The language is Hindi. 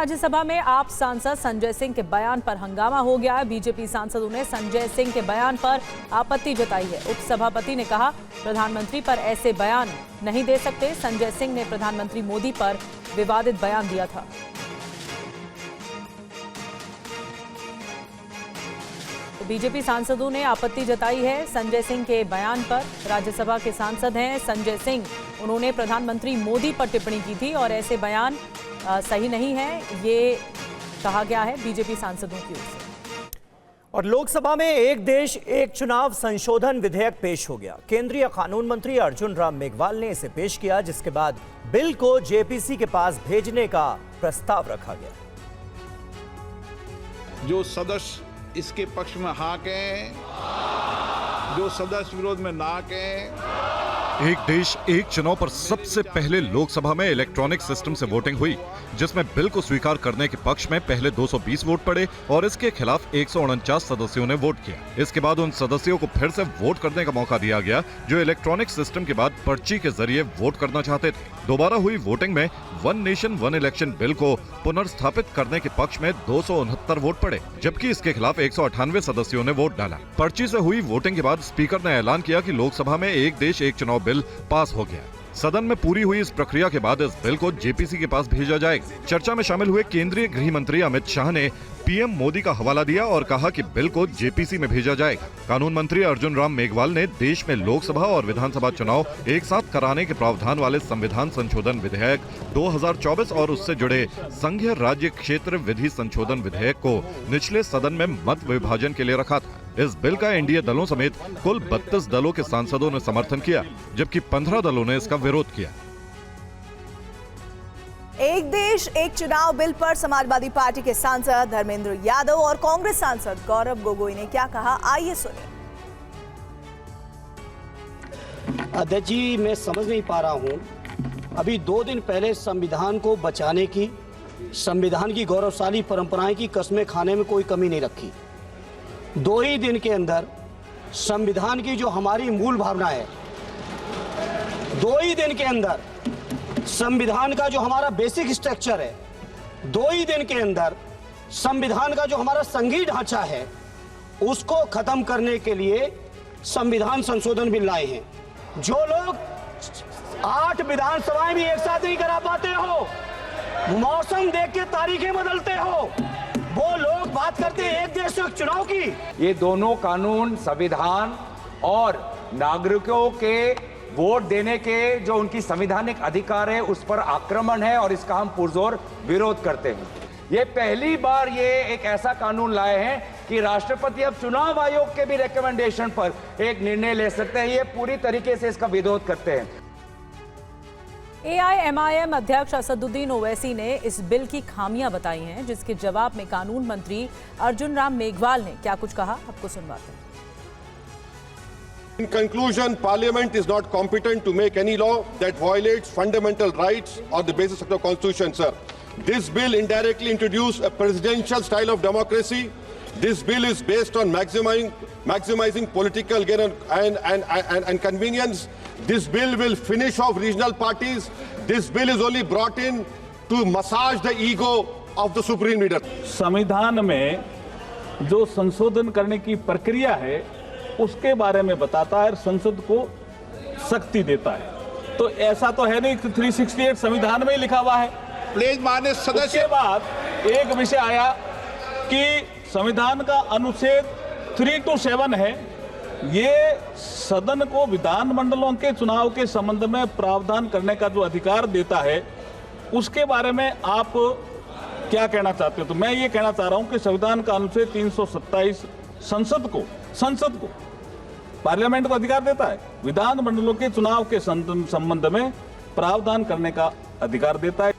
राज्यसभा में आप सांसद संजय सिंह के बयान पर हंगामा हो गया है। बीजेपी सांसदों ने संजय सिंह के बयान पर आपत्ति जताई है। उपसभापति ने कहा, प्रधानमंत्री पर ऐसे बयान नहीं दे सकते। संजय सिंह ने प्रधानमंत्री मोदी पर विवादित बयान दिया था। तो बीजेपी सांसदों ने आपत्ति जताई है संजय सिंह के बयान पर। राज्यसभा के सांसद हैं संजय सिंह, उन्होंने प्रधानमंत्री मोदी पर टिप्पणी की थी और ऐसे बयान सही नहीं है, ये कहा गया है बीजेपी सांसदों की ओर से। और लोकसभा में एक देश एक चुनाव संशोधन विधेयक पेश हो गया। केंद्रीय कानून मंत्री अर्जुन राम मेघवाल ने इसे पेश किया, जिसके बाद बिल को जेपीसी के पास भेजने का प्रस्ताव रखा गया। जो सदस्य इसके पक्ष में हाँ कहें, जो सदस्य विरोध में ना कहें। एक देश एक चुनाव पर सबसे पहले लोकसभा में इलेक्ट्रॉनिक सिस्टम से वोटिंग हुई, जिसमें बिल को स्वीकार करने के पक्ष में पहले 220 वोट पड़े और इसके खिलाफ 149 सदस्यों ने वोट किया। इसके बाद उन सदस्यों को फिर से वोट करने का मौका दिया गया जो इलेक्ट्रॉनिक सिस्टम के बाद पर्ची के जरिए वोट करना चाहते थे। दोबारा हुई वोटिंग में one nation one election bill को पुनर्स्थापित करने के पक्ष में 269 वोट पड़े, जबकि इसके खिलाफ 198 सदस्यों ने वोट डाला। पर्ची से हुई वोटिंग के बाद स्पीकर ने ऐलान किया कि लोकसभा में एक देश एक चुनाव बिल पास हो गया। सदन में पूरी हुई इस प्रक्रिया के बाद इस बिल को जेपीसी के पास भेजा जाएगा। चर्चा में शामिल हुए केंद्रीय गृह मंत्री अमित शाह ने पीएम मोदी का हवाला दिया और कहा कि बिल को जेपीसी में भेजा जाएगा। कानून मंत्री अर्जुन राम मेघवाल ने देश में लोकसभा और विधानसभा चुनाव एक साथ कराने के प्रावधान वाले संविधान संशोधन विधेयक 2024 और उससे जुड़े संघीय राज्य क्षेत्र विधि संशोधन विधेयक को निचले सदन में मत विभाजन के लिए रखा था। इस बिल का एनडीए दलों समेत कुल 32 दलों के सांसदों ने समर्थन किया, जबकि 15 दलों ने इसका विरोध किया। एक देश एक चुनाव बिल पर समाजवादी पार्टी के सांसद धर्मेंद्र यादव और कांग्रेस सांसद गौरव गोगोई ने क्या कहा, आइए सुनिए। अध्यक्ष जी, मैं समझ नहीं पा रहा हूं, अभी 2 दिन पहले संविधान को बचाने की, संविधान की गौरवशाली परंपराएं की कस्में खाने में कोई कमी नहीं रखी। 2 ही दिन के अंदर संविधान की जो हमारी मूल भावना है, 2 ही दिन के अंदर संविधान का जो हमारा बेसिक स्ट्रक्चर है, 2 ही दिन के अंदर संविधान का जो हमारा संघीय ढांचा है, उसको खत्म करने के लिए संविधान संशोधन बिल लाए हैं। जो लोग 8 विधानसभाएं भी एक साथ नहीं करा पाते हो, मौसम देख के तारीखें बदलते हो, वो लोग बात करते हैं एक देश एक चुनाव की। ये दोनों कानून संविधान और नागरिकों के वोट देने के जो उनकी संवैधानिक अधिकार है उस पर आक्रमण है और इसका हम पुरजोर विरोध करते हैं। ये पहली बार ये एक ऐसा कानून लाए हैं कि राष्ट्रपति अब चुनाव आयोग के भी रिकमेंडेशन पर एक निर्णय ले सकते हैं। ये पूरी तरीके से इसका विरोध करते हैं। एआईएमआईएम अध्यक्ष असदुद्दीन ओवैसी ने इस बिल की खामियां बताई हैं, जिसके जवाब में कानून मंत्री अर्जुन राम मेघवाल ने क्या कुछ कहा, आपको सुनवाते हैं। In conclusion, Parliament is not competent to make any law that violates fundamental rights or the basis of the Constitution, sir. This bill indirectly introduced a presidential style of democracy. This bill is based on maximizing political gain and convenience. This bill will finish off regional parties. This bill is only brought in to massage the ego of the supreme leader. संविधान में जो संशोधन करने की प्रक्रिया है उसके बारे में बताता है और संसद को शक्ति देता है। तो ऐसा तो है नहीं कि 368 संविधान में ही लिखा हुआ है। प्लीज माननीय सदस्य। उसके बाद एक विषय आया कि संविधान का अनुच्छेद 327 है, ये सदन को विधानमंडलों के चुनाव के संबंध में प्रावधान करने का जो अधिकार देता है, उसके बारे में आप क्या कहना चाहते हो? तो मैं ये कहना चाह रहा हूं कि संविधान का अनुच्छेद 327 संसद को पार्लियामेंट को अधिकार देता है, विधानमंडलों के चुनाव के संबंध में प्रावधान करने का अधिकार देता है।